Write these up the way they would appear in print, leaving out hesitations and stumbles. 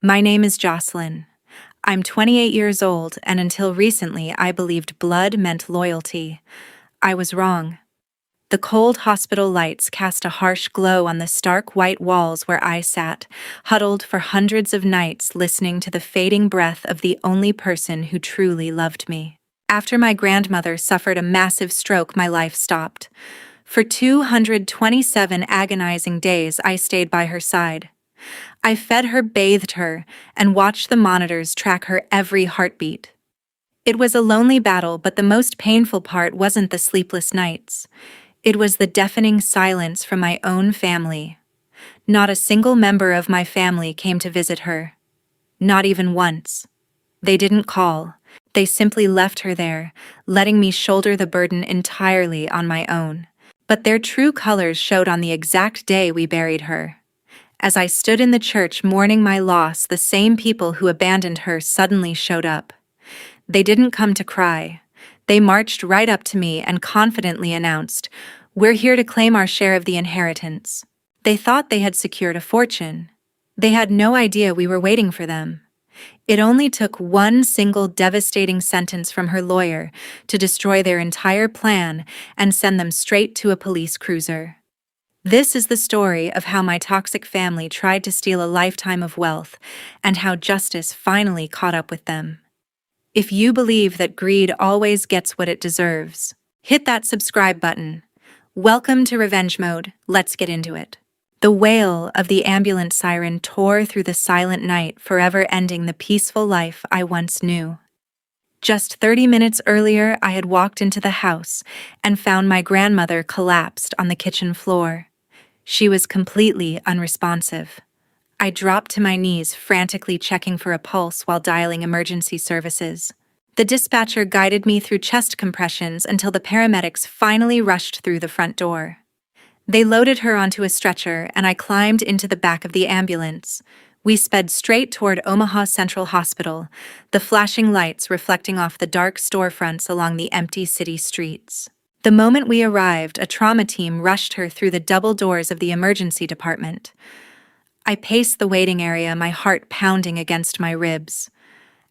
My name is Jocelyn. I'm 28 years old, and until recently I believed blood meant loyalty. I was wrong. The cold hospital lights cast a harsh glow on the stark white walls where I sat, huddled for hundreds of nights listening to the fading breath of the only person who truly loved me. After my grandmother suffered a massive stroke, my life stopped. For 227 agonizing days, I stayed by her side. I fed her, bathed her, and watched the monitors track her every heartbeat. It was a lonely battle, but the most painful part wasn't the sleepless nights. It was the deafening silence from my own family. Not a single member of my family came to visit her. Not even once. They didn't call. They simply left her there, letting me shoulder the burden entirely on my own. But their true colors showed on the exact day we buried her. As I stood in the church mourning my loss, the same people who abandoned her suddenly showed up. They didn't come to cry. They marched right up to me and confidently announced, "We're here to claim our share of the inheritance." They thought they had secured a fortune. They had no idea we were waiting for them. It only took one single devastating sentence from her lawyer to destroy their entire plan and send them straight to a police cruiser. This is the story of how my toxic family tried to steal a lifetime of wealth and how justice finally caught up with them. If you believe that greed always gets what it deserves, hit that subscribe button. Welcome to Revenge Mode. Let's get into it. The wail of the ambulance siren tore through the silent night, forever ending the peaceful life I once knew. Just 30 minutes earlier, I had walked into the house and found my grandmother collapsed on the kitchen floor. She was completely unresponsive. I dropped to my knees, frantically checking for a pulse while dialing emergency services. The dispatcher guided me through chest compressions until the paramedics finally rushed through the front door. They loaded her onto a stretcher, and I climbed into the back of the ambulance. We sped straight toward Omaha Central Hospital, the flashing lights reflecting off the dark storefronts along the empty city streets. The moment we arrived, a trauma team rushed her through the double doors of the emergency department. I paced the waiting area, my heart pounding against my ribs.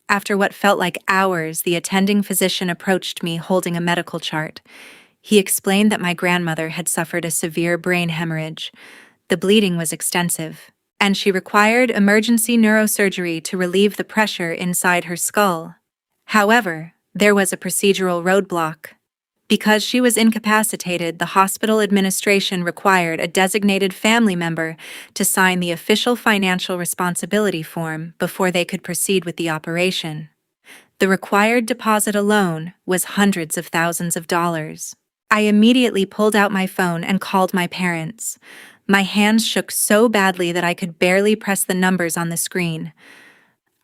After what felt like hours, the attending physician approached me holding a medical chart. He explained that my grandmother had suffered a severe brain hemorrhage. The bleeding was extensive, and she required emergency neurosurgery to relieve the pressure inside her skull. However, there was a procedural roadblock. Because she was incapacitated, the hospital administration required a designated family member to sign the official financial responsibility form before they could proceed with the operation. The required deposit alone was hundreds of thousands of dollars. I immediately pulled out my phone and called my parents. My hands shook so badly that I could barely press the numbers on the screen.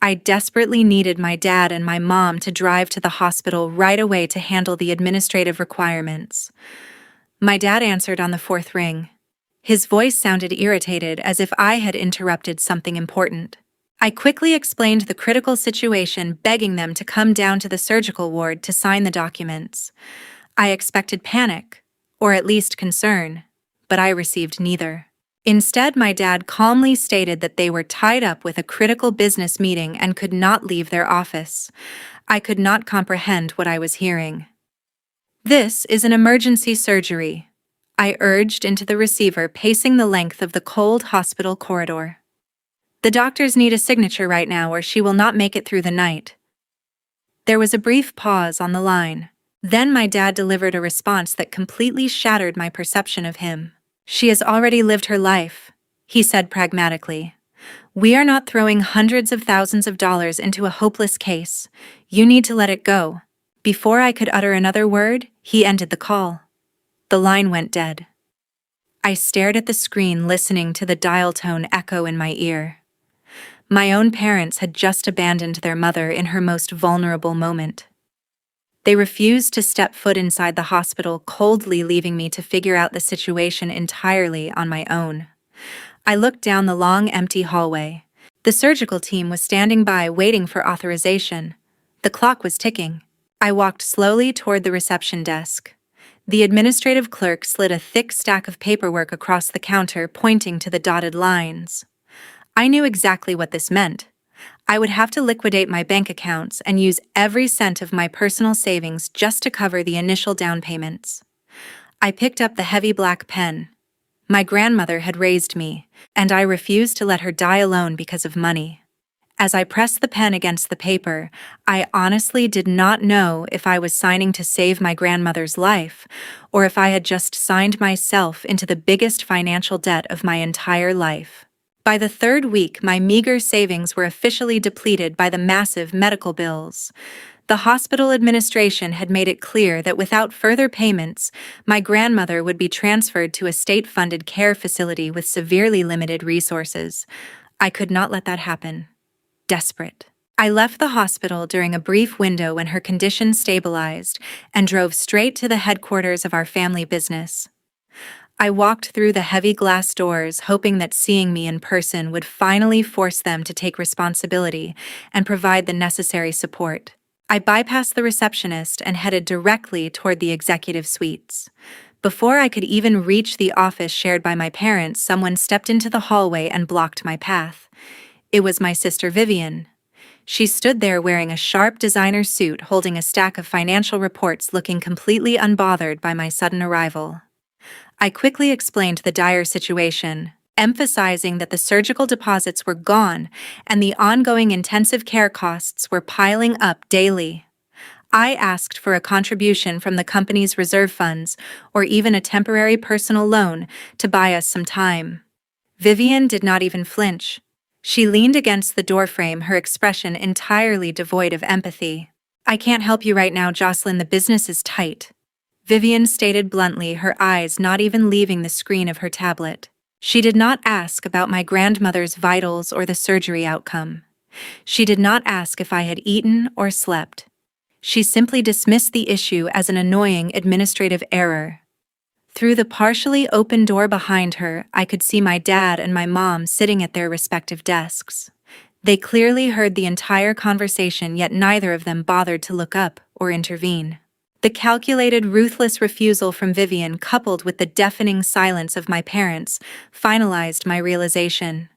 I desperately needed my dad and my mom to drive to the hospital right away to handle the administrative requirements. My dad answered on the fourth ring. His voice sounded irritated, as if I had interrupted something important. I quickly explained the critical situation, begging them to come down to the surgical ward to sign the documents. I expected panic, or at least concern, but I received neither. Instead, my dad calmly stated that they were tied up with a critical business meeting and could not leave their office. I could not comprehend what I was hearing. "This is an emergency surgery," I urged into the receiver, pacing the length of the cold hospital corridor. "The doctors need a signature right now, or she will not make it through the night." There was a brief pause on the line. Then my dad delivered a response that completely shattered my perception of him. "She has already lived her life," he said pragmatically. "We are not throwing hundreds of thousands of dollars into a hopeless case. You need to let it go." Before I could utter another word, he ended the call. The line went dead. I stared at the screen, listening to the dial tone echo in my ear. My own parents had just abandoned their mother in her most vulnerable moment. They refused to step foot inside the hospital, coldly leaving me to figure out the situation entirely on my own. I looked down the long, empty hallway. The surgical team was standing by, waiting for authorization. The clock was ticking. I walked slowly toward the reception desk. The administrative clerk slid a thick stack of paperwork across the counter, pointing to the dotted lines. I knew exactly what this meant. I would have to liquidate my bank accounts and use every cent of my personal savings just to cover the initial down payments. I picked up the heavy black pen. My grandmother had raised me, and I refused to let her die alone because of money. As I pressed the pen against the paper, I honestly did not know if I was signing to save my grandmother's life, or if I had just signed myself into the biggest financial debt of my entire life. By the third week, my meager savings were officially depleted by the massive medical bills. The hospital administration had made it clear that without further payments, my grandmother would be transferred to a state-funded care facility with severely limited resources. I could not let that happen. Desperate, I left the hospital during a brief window when her condition stabilized and drove straight to the headquarters of our family business. I walked through the heavy glass doors, hoping that seeing me in person would finally force them to take responsibility and provide the necessary support. I bypassed the receptionist and headed directly toward the executive suites. Before I could even reach the office shared by my parents, someone stepped into the hallway and blocked my path. It was my sister Vivian. She stood there wearing a sharp designer suit, holding a stack of financial reports, looking completely unbothered by my sudden arrival. I quickly explained the dire situation, emphasizing that the surgical deposits were gone and the ongoing intensive care costs were piling up daily. I asked for a contribution from the company's reserve funds or even a temporary personal loan to buy us some time. Vivian did not even flinch. She leaned against the doorframe, her expression entirely devoid of empathy. "I can't help you right now, Jocelyn. The business is tight," Vivian stated bluntly, her eyes not even leaving the screen of her tablet. She did not ask about my grandmother's vitals or the surgery outcome. She did not ask if I had eaten or slept. She simply dismissed the issue as an annoying administrative error. Through the partially open door behind her, I could see my dad and my mom sitting at their respective desks. They clearly heard the entire conversation, yet neither of them bothered to look up or intervene. The calculated, ruthless refusal from Vivian, coupled with the deafening silence of my parents, finalized my realization.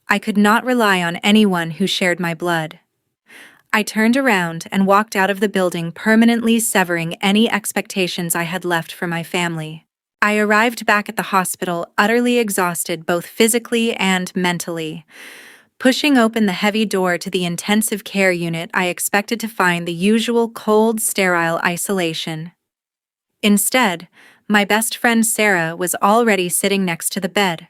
I could not rely on anyone who shared my blood. I turned around and walked out of the building, permanently severing any expectations I had left for my family. I arrived back at the hospital utterly exhausted, both physically and mentally. Pushing open the heavy door to the intensive care unit, I expected to find the usual cold, sterile isolation. Instead, my best friend Sarah was already sitting next to the bed.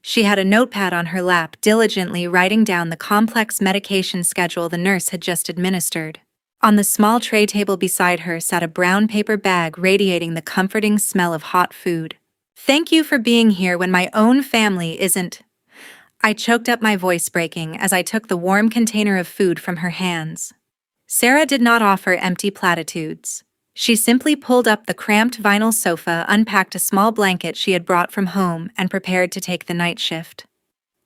She had a notepad on her lap, diligently writing down the complex medication schedule the nurse had just administered. On the small tray table beside her sat a brown paper bag radiating the comforting smell of hot food. "Thank you for being here when my own family isn't..." I choked up, my voice breaking as I took the warm container of food from her hands. Sarah did not offer empty platitudes. She simply pulled up the cramped vinyl sofa, unpacked a small blanket she had brought from home, and prepared to take the night shift.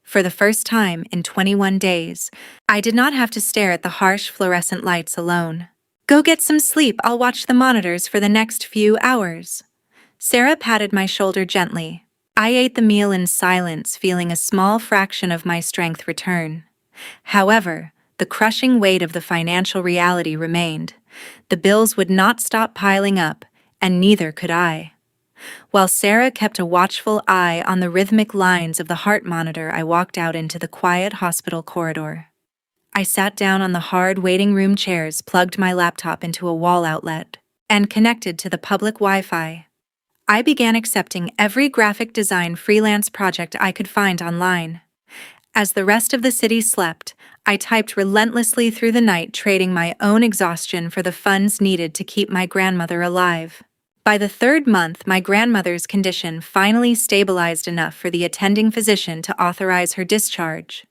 For the first time in 21 days, I did not have to stare at the harsh fluorescent lights alone. "Go get some sleep. I'll watch the monitors for the next few hours." Sarah patted my shoulder gently. I ate the meal in silence, feeling a small fraction of my strength return. However, the crushing weight of the financial reality remained. The bills would not stop piling up, and neither could I. While Sarah kept a watchful eye on the rhythmic lines of the heart monitor, I walked out into the quiet hospital corridor. I sat down on the hard waiting room chairs, plugged my laptop into a wall outlet, and connected to the public Wi-Fi. I began accepting every graphic design freelance project I could find online. As the rest of the city slept, I typed relentlessly through the night, trading my own exhaustion for the funds needed to keep my grandmother alive. By the third month, my grandmother's condition finally stabilized enough for the attending physician to authorize her discharge.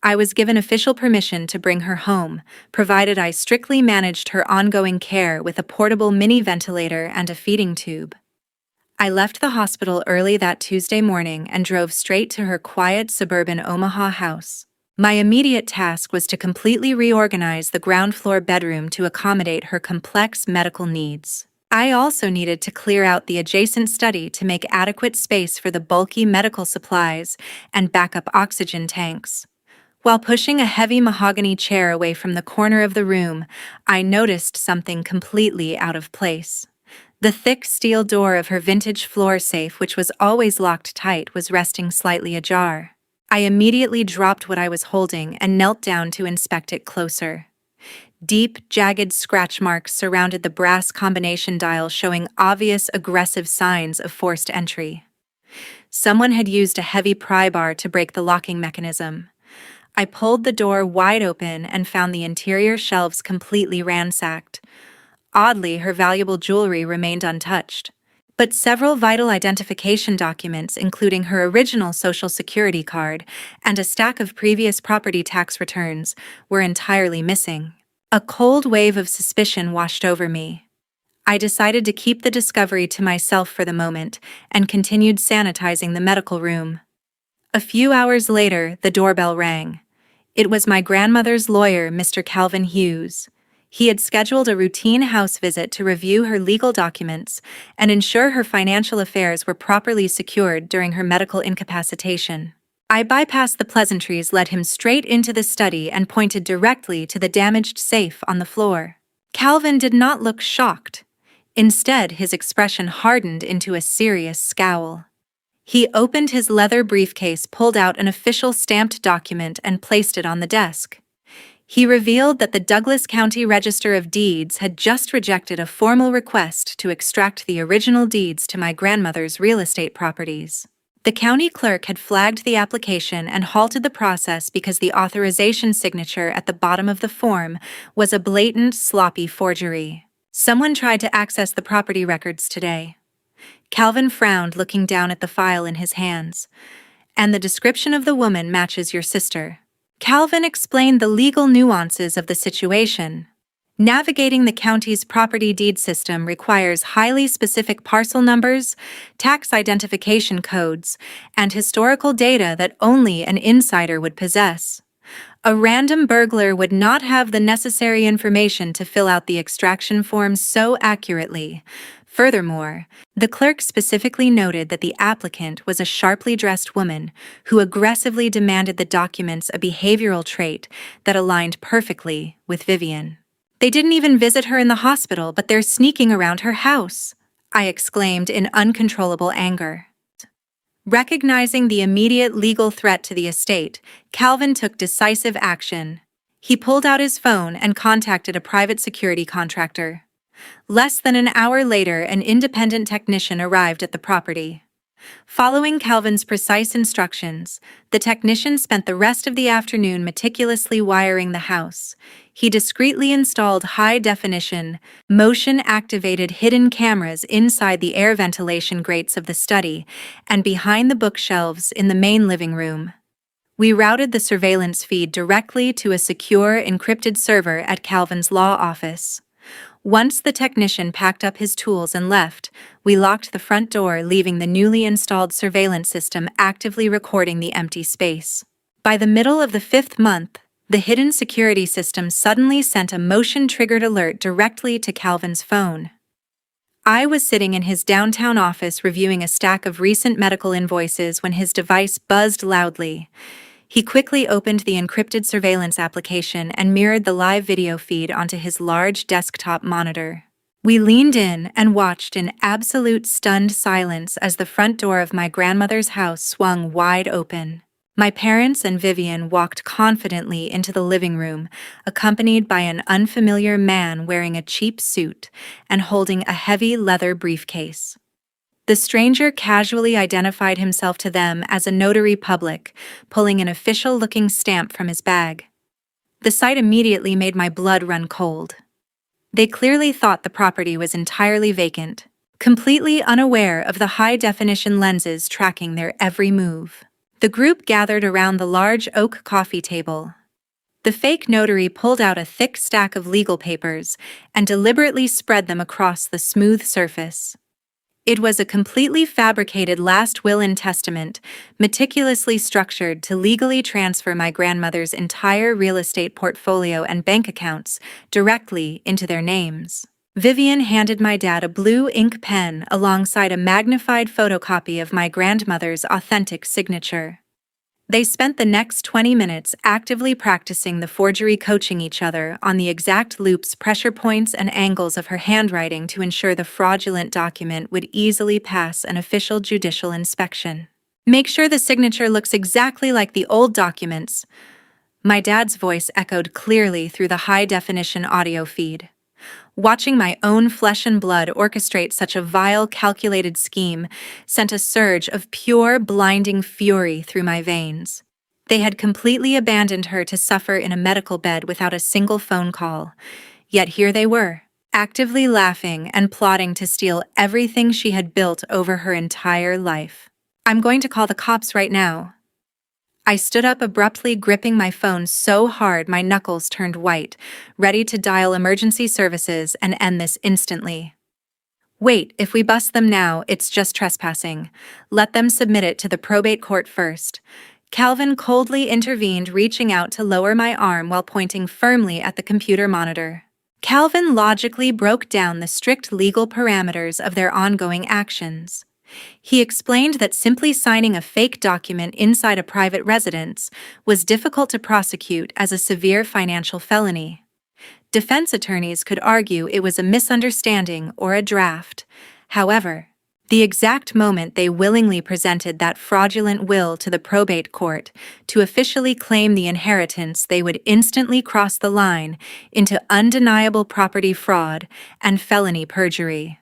I was given official permission to bring her home, provided I strictly managed her ongoing care with a portable mini ventilator and a feeding tube. I left the hospital early that Tuesday morning and drove straight to her quiet suburban Omaha house. My immediate task was to completely reorganize the ground floor bedroom to accommodate her complex medical needs. I also needed to clear out the adjacent study to make adequate space for the bulky medical supplies and backup oxygen tanks. While pushing a heavy mahogany chair away from the corner of the room, I noticed something completely out of place. The thick steel door of her vintage floor safe, which was always locked tight, was resting slightly ajar. I immediately dropped what I was holding and knelt down to inspect it closer. Deep, jagged scratch marks surrounded the brass combination dial, showing obvious aggressive signs of forced entry. Someone had used a heavy pry bar to break the locking mechanism. I pulled the door wide open and found the interior shelves completely ransacked. Oddly, her valuable jewelry remained untouched. But several vital identification documents, including her original Social Security card and a stack of previous property tax returns, were entirely missing. A cold wave of suspicion washed over me. I decided to keep the discovery to myself for the moment and continued sanitizing the medical room. A few hours later, the doorbell rang. It was my grandmother's lawyer, Mr. Calvin Hughes. He had scheduled a routine house visit to review her legal documents and ensure her financial affairs were properly secured during her medical incapacitation. I bypassed the pleasantries, led him straight into the study, and pointed directly to the damaged safe on the floor. Calvin did not look shocked. Instead, his expression hardened into a serious scowl. He opened his leather briefcase, pulled out an official stamped document, and placed it on the desk. He revealed that the Douglas County Register of Deeds had just rejected a formal request to extract the original deeds to my grandmother's real estate properties. The county clerk had flagged the application and halted the process because the authorization signature at the bottom of the form was a blatant, sloppy forgery. Someone tried to access the property records today. Calvin frowned, looking down at the file in his hands. And the description of the woman matches your sister. Calvin explained the legal nuances of the situation. Navigating the county's property deed system requires highly specific parcel numbers, tax identification codes, and historical data that only an insider would possess. A random burglar would not have the necessary information to fill out the extraction form so accurately. Furthermore, the clerk specifically noted that the applicant was a sharply dressed woman who aggressively demanded the documents, a behavioral trait that aligned perfectly with Vivian. They didn't even visit her in the hospital, but they're sneaking around her house, I exclaimed in uncontrollable anger. Recognizing the immediate legal threat to the estate, Calvin took decisive action. He pulled out his phone and contacted a private security contractor. Less than an hour later, an independent technician arrived at the property. Following Calvin's precise instructions, the technician spent the rest of the afternoon meticulously wiring the house. He discreetly installed high-definition, motion-activated hidden cameras inside the air ventilation grates of the study and behind the bookshelves in the main living room. We routed the surveillance feed directly to a secure, encrypted server at Calvin's law office. Once the technician packed up his tools and left, we locked the front door, leaving the newly installed surveillance system actively recording the empty space. By the middle of the 5th month, the hidden security system suddenly sent a motion-triggered alert directly to Calvin's phone. I was sitting in his downtown office reviewing a stack of recent medical invoices when his device buzzed loudly. He quickly opened the encrypted surveillance application and mirrored the live video feed onto his large desktop monitor. We leaned in and watched in absolute stunned silence as the front door of my grandmother's house swung wide open. My parents and Vivian walked confidently into the living room, accompanied by an unfamiliar man wearing a cheap suit and holding a heavy leather briefcase. The stranger casually identified himself to them as a notary public, pulling an official-looking stamp from his bag. The sight immediately made my blood run cold. They clearly thought the property was entirely vacant, completely unaware of the high-definition lenses tracking their every move. The group gathered around the large oak coffee table. The fake notary pulled out a thick stack of legal papers and deliberately spread them across the smooth surface. It was a completely fabricated last will and testament, meticulously structured to legally transfer my grandmother's entire real estate portfolio and bank accounts directly into their names. Vivian handed my dad a blue ink pen alongside a magnified photocopy of my grandmother's authentic signature. They spent the next 20 minutes actively practicing the forgery, coaching each other on the exact loops, pressure points, and angles of her handwriting to ensure the fraudulent document would easily pass an official judicial inspection. "Make sure the signature looks exactly like the old documents." My dad's voice echoed clearly through the high-definition audio feed. Watching my own flesh and blood orchestrate such a vile, calculated scheme sent a surge of pure, blinding fury through my veins. They had completely abandoned her to suffer in a medical bed without a single phone call. Yet here they were, actively laughing and plotting to steal everything she had built over her entire life. "I'm going to call the cops right now." I stood up abruptly, gripping my phone so hard my knuckles turned white, ready to dial emergency services and end this instantly. "Wait, if we bust them now, it's just trespassing. Let them submit it to the probate court first." Calvin coldly intervened, reaching out to lower my arm while pointing firmly at the computer monitor. Calvin logically broke down the strict legal parameters of their ongoing actions. He explained that simply signing a fake document inside a private residence was difficult to prosecute as a severe financial felony. Defense attorneys could argue it was a misunderstanding or a draft. However, the exact moment they willingly presented that fraudulent will to the probate court to officially claim the inheritance, they would instantly cross the line into undeniable property fraud and felony perjury.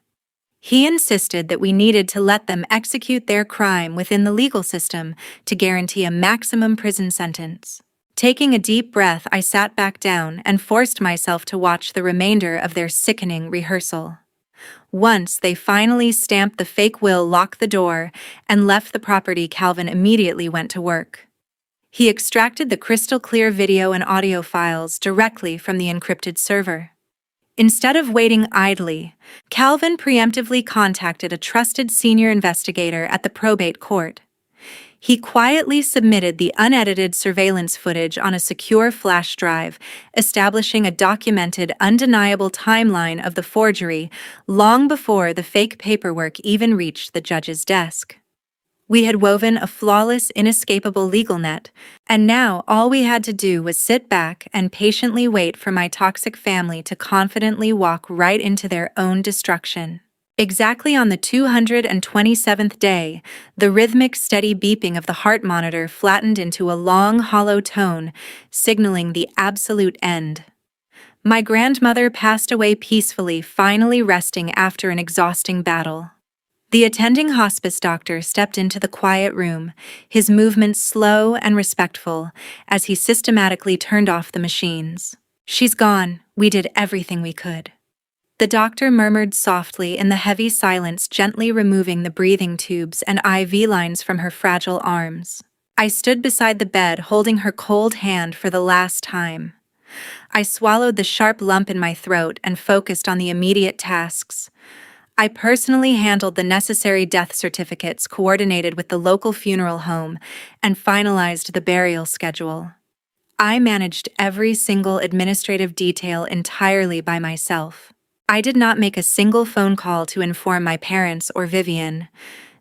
He insisted that we needed to let them execute their crime within the legal system to guarantee a maximum prison sentence. Taking a deep breath, I sat back down and forced myself to watch the remainder of their sickening rehearsal. Once they finally stamped the fake will, locked the door, and left the property, Calvin immediately went to work. He extracted the crystal-clear video and audio files directly from the encrypted server. Instead of waiting idly, Calvin preemptively contacted a trusted senior investigator at the probate court. He quietly submitted the unedited surveillance footage on a secure flash drive, establishing a documented, undeniable timeline of the forgery long before the fake paperwork even reached the judge's desk. We had woven a flawless, inescapable legal net, and now all we had to do was sit back and patiently wait for my toxic family to confidently walk right into their own destruction. Exactly on the 227th day, the rhythmic, steady beeping of the heart monitor flattened into a long, hollow tone, signaling the absolute end. My grandmother passed away peacefully, finally resting after an exhausting battle. The attending hospice doctor stepped into the quiet room, his movements slow and respectful, as he systematically turned off the machines. "She's gone. We did everything we could." The doctor murmured softly in the heavy silence, gently removing the breathing tubes and IV lines from her fragile arms. I stood beside the bed, holding her cold hand for the last time. I swallowed the sharp lump in my throat and focused on the immediate tasks. I personally handled the necessary death certificates, coordinated with the local funeral home, and finalized the burial schedule. I managed every single administrative detail entirely by myself. I did not make a single phone call to inform my parents or Vivian.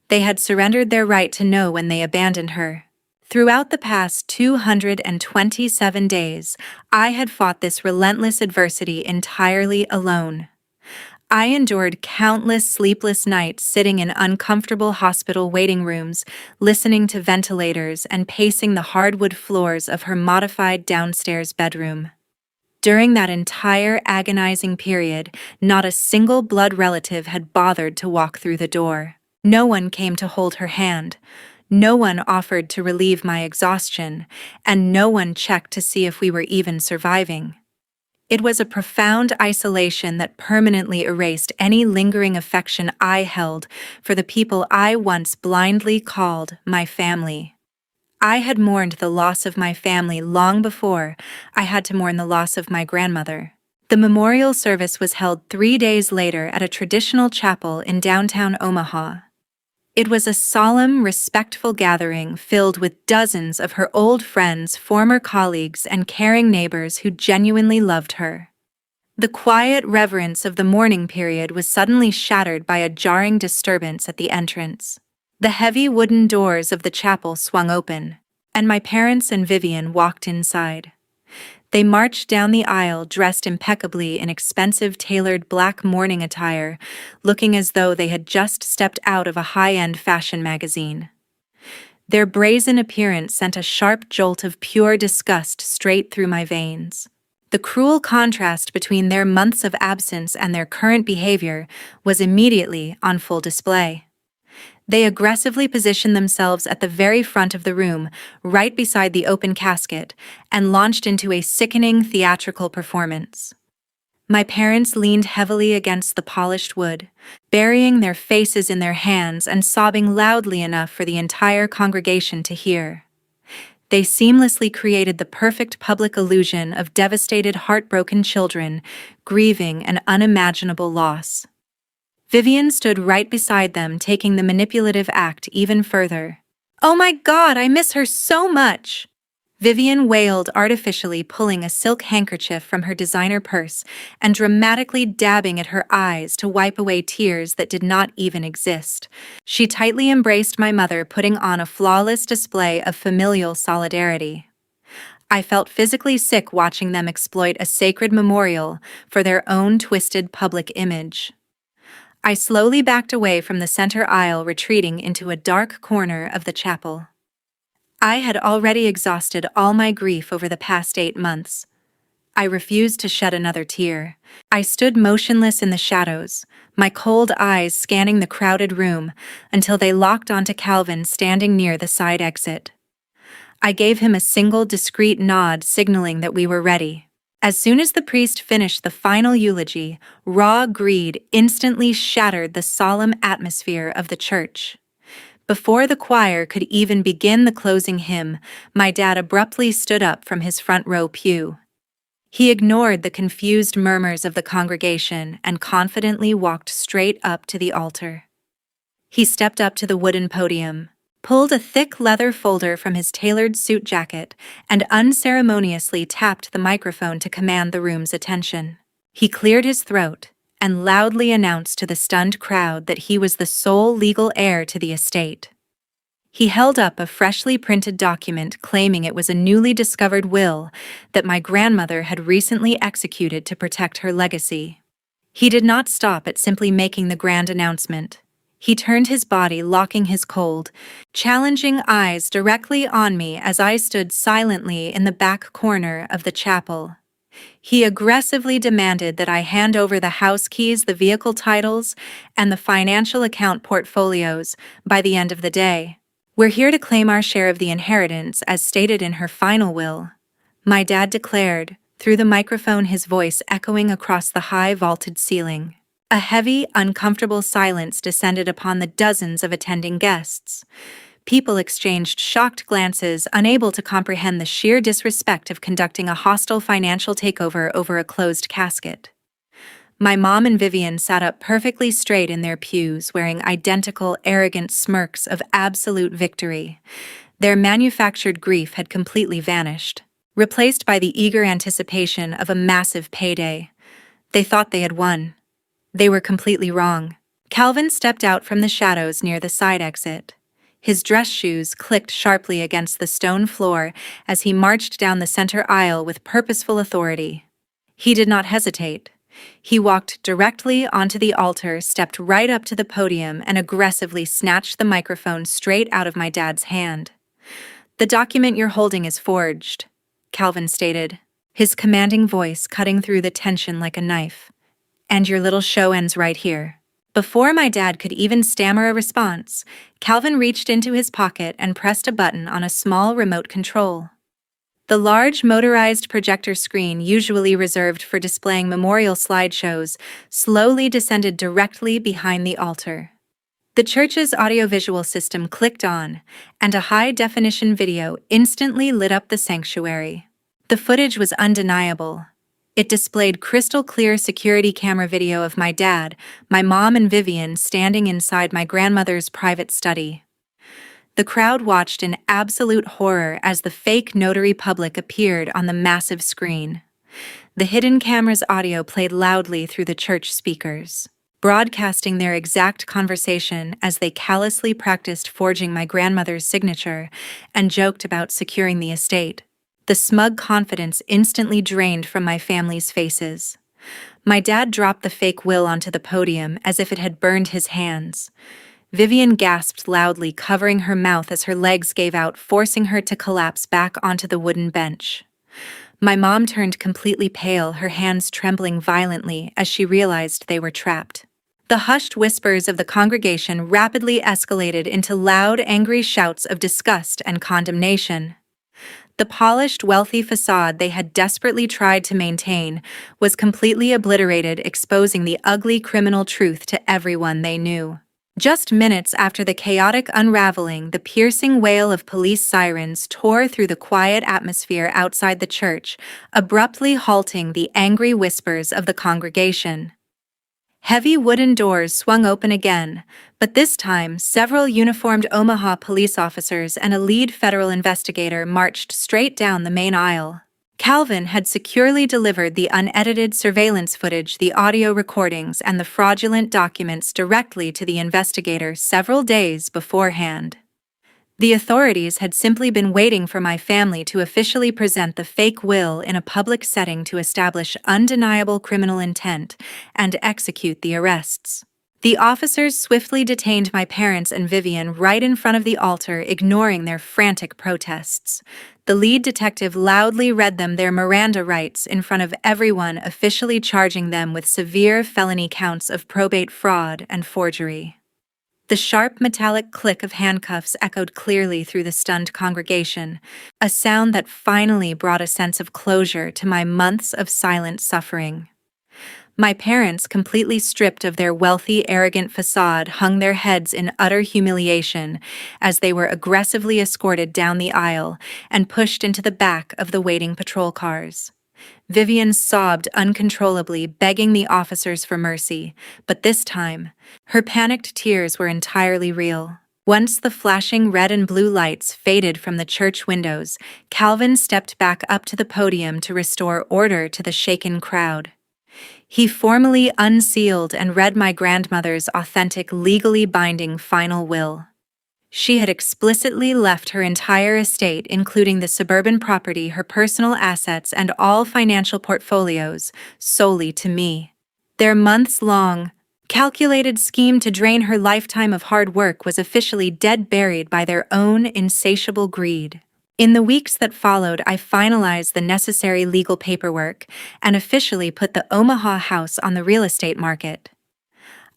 They had surrendered their right to know when they abandoned her. Throughout the past 227 days, I had fought this relentless adversity entirely alone. I endured countless sleepless nights sitting in uncomfortable hospital waiting rooms, listening to ventilators and pacing the hardwood floors of her modified downstairs bedroom. During that entire agonizing period, not a single blood relative had bothered to walk through the door. No one came to hold her hand. No one offered to relieve my exhaustion, and no one checked to see if we were even surviving. It was a profound isolation that permanently erased any lingering affection I held for the people I once blindly called my family. I had mourned the loss of my family long before I had to mourn the loss of my grandmother. The memorial service was held 3 days later at a traditional chapel in downtown Omaha. It was a solemn, respectful gathering filled with dozens of her old friends, former colleagues, and caring neighbors who genuinely loved her. The quiet reverence of the mourning period was suddenly shattered by a jarring disturbance at the entrance. The heavy wooden doors of the chapel swung open, and my parents and Vivian walked inside. They marched down the aisle dressed impeccably in expensive tailored black mourning attire, looking as though they had just stepped out of a high-end fashion magazine. Their brazen appearance sent a sharp jolt of pure disgust straight through my veins. The cruel contrast between their months of absence and their current behavior was immediately on full display. They aggressively positioned themselves at the very front of the room, right beside the open casket, and launched into a sickening theatrical performance. My parents leaned heavily against the polished wood, burying their faces in their hands and sobbing loudly enough for the entire congregation to hear. They seamlessly created the perfect public illusion of devastated, heartbroken children, grieving an unimaginable loss. Vivian stood right beside them, taking the manipulative act even further. "Oh my God, I miss her so much!" Vivian wailed, artificially pulling a silk handkerchief from her designer purse and dramatically dabbing at her eyes to wipe away tears that did not even exist. She tightly embraced my mother, putting on a flawless display of familial solidarity. I felt physically sick watching them exploit a sacred memorial for their own twisted public image. I slowly backed away from the center aisle, retreating into a dark corner of the chapel. I had already exhausted all my grief over the past 8 months. I refused to shed another tear. I stood motionless in the shadows, my cold eyes scanning the crowded room until they locked onto Calvin standing near the side exit. I gave him a single discreet nod, signaling that we were ready. As soon as the priest finished the final eulogy, raw greed instantly shattered the solemn atmosphere of the church. Before the choir could even begin the closing hymn, my dad abruptly stood up from his front row pew. He ignored the confused murmurs of the congregation and confidently walked straight up to the altar. He stepped up to the wooden podium, pulled a thick leather folder from his tailored suit jacket, and unceremoniously tapped the microphone to command the room's attention. He cleared his throat and loudly announced to the stunned crowd that he was the sole legal heir to the estate. He held up a freshly printed document claiming it was a newly discovered will that my grandmother had recently executed to protect her legacy. He did not stop at simply making the grand announcement. He turned his body, locking his cold, challenging eyes directly on me as I stood silently in the back corner of the chapel. He aggressively demanded that I hand over the house keys, the vehicle titles, and the financial account portfolios by the end of the day. "We're here to claim our share of the inheritance as stated in her final will," my dad declared, through the microphone, his voice echoing across the high vaulted ceiling. A heavy, uncomfortable silence descended upon the dozens of attending guests. People exchanged shocked glances, unable to comprehend the sheer disrespect of conducting a hostile financial takeover over a closed casket. My mom and Vivian sat up perfectly straight in their pews, wearing identical, arrogant smirks of absolute victory. Their manufactured grief had completely vanished, replaced by the eager anticipation of a massive payday. They thought they had won. They were completely wrong. Calvin stepped out from the shadows near the side exit. His dress shoes clicked sharply against the stone floor as he marched down the center aisle with purposeful authority. He did not hesitate. He walked directly onto the altar, stepped right up to the podium, and aggressively snatched the microphone straight out of my dad's hand. "The document you're holding is forged," Calvin stated, his commanding voice cutting through the tension like a knife. "And your little show ends right here." Before my dad could even stammer a response, Calvin reached into his pocket and pressed a button on a small remote control. The large motorized projector screen, usually reserved for displaying memorial slideshows, slowly descended directly behind the altar. The church's audiovisual system clicked on, and a high-definition video instantly lit up the sanctuary. The footage was undeniable. It displayed crystal-clear security camera video of my dad, my mom, and Vivian standing inside my grandmother's private study. The crowd watched in absolute horror as the fake notary public appeared on the massive screen. The hidden camera's audio played loudly through the church speakers. broadcasting their exact conversation as they callously practiced forging my grandmother's signature and joked about securing the estate. The smug confidence instantly drained from my family's faces. My dad dropped the fake will onto the podium as if it had burned his hands. Vivian gasped loudly, covering her mouth as her legs gave out, forcing her to collapse back onto the wooden bench. My mom turned completely pale, her hands trembling violently as she realized they were trapped. The hushed whispers of the congregation rapidly escalated into loud, angry shouts of disgust and condemnation. The polished, wealthy facade they had desperately tried to maintain was completely obliterated, exposing the ugly criminal truth to everyone they knew. Just minutes after the chaotic unraveling, the piercing wail of police sirens tore through the quiet atmosphere outside the church, abruptly halting the angry whispers of the congregation. Heavy wooden doors swung open again, but this time several uniformed Omaha police officers and a lead federal investigator marched straight down the main aisle. Calvin had securely delivered the unedited surveillance footage, the audio recordings, and the fraudulent documents directly to the investigator several days beforehand. The authorities had simply been waiting for my family to officially present the fake will in a public setting to establish undeniable criminal intent and execute the arrests. The officers swiftly detained my parents and Vivian right in front of the altar, ignoring their frantic protests. The lead detective loudly read them their Miranda rights in front of everyone, officially charging them with severe felony counts of probate fraud and forgery. The sharp metallic click of handcuffs echoed clearly through the stunned congregation, a sound that finally brought a sense of closure to my months of silent suffering. My parents, completely stripped of their wealthy, arrogant facade, hung their heads in utter humiliation as they were aggressively escorted down the aisle and pushed into the back of the waiting patrol cars. Vivian sobbed uncontrollably, begging the officers for mercy, but this time, her panicked tears were entirely real. Once the flashing red and blue lights faded from the church windows, Calvin stepped back up to the podium to restore order to the shaken crowd. He formally unsealed and read my grandmother's authentic, legally binding final will. She had explicitly left her entire estate, including the suburban property, her personal assets, and all financial portfolios, solely to me. Their months-long, calculated scheme to drain her lifetime of hard work was officially dead-buried by their own insatiable greed. In the weeks that followed, I finalized the necessary legal paperwork and officially put the Omaha house on the real estate market.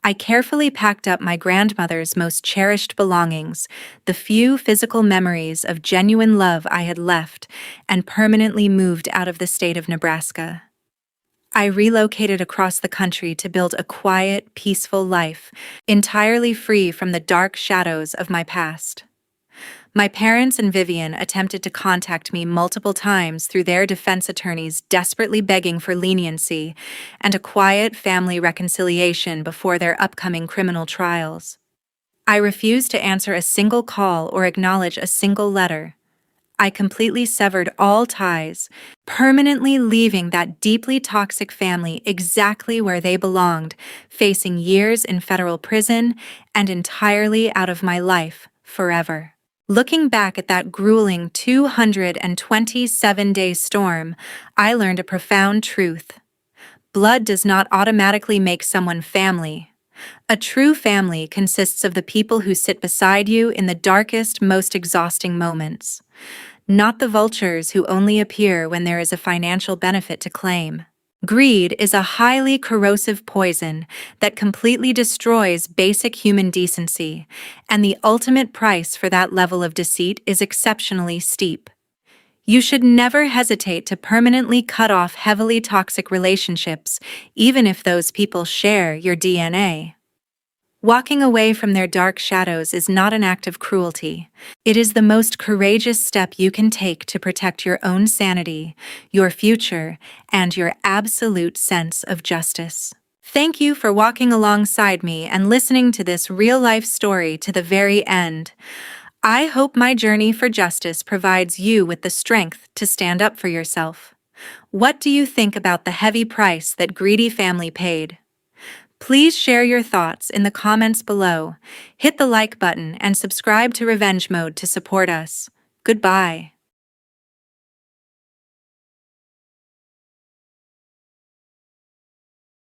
I carefully packed up my grandmother's most cherished belongings, the few physical memories of genuine love I had left, and permanently moved out of the state of Nebraska. I relocated across the country to build a quiet, peaceful life, entirely free from the dark shadows of my past. My parents and Vivian attempted to contact me multiple times through their defense attorneys, desperately begging for leniency and a quiet family reconciliation before their upcoming criminal trials. I refused to answer a single call or acknowledge a single letter. I completely severed all ties, permanently leaving that deeply toxic family exactly where they belonged, facing years in federal prison and entirely out of my life forever. Looking back at that grueling 227-day storm, I learned a profound truth. Blood does not automatically make someone family. A true family consists of the people who sit beside you in the darkest, most exhausting moments, not the vultures who only appear when there is a financial benefit to claim. Greed is a highly corrosive poison that completely destroys basic human decency, and the ultimate price for that level of deceit is exceptionally steep. You should never hesitate to permanently cut off heavily toxic relationships, even if those people share your DNA. Walking away from their dark shadows is not an act of cruelty. It is the most courageous step you can take to protect your own sanity, your future, and your absolute sense of justice. Thank you for walking alongside me and listening to this real-life story to the very end. I hope my journey for justice provides you with the strength to stand up for yourself. What do you think about the heavy price that greedy family paid? Please share your thoughts in the comments below. Hit the like button and subscribe to Revenge Mode to support us. Goodbye.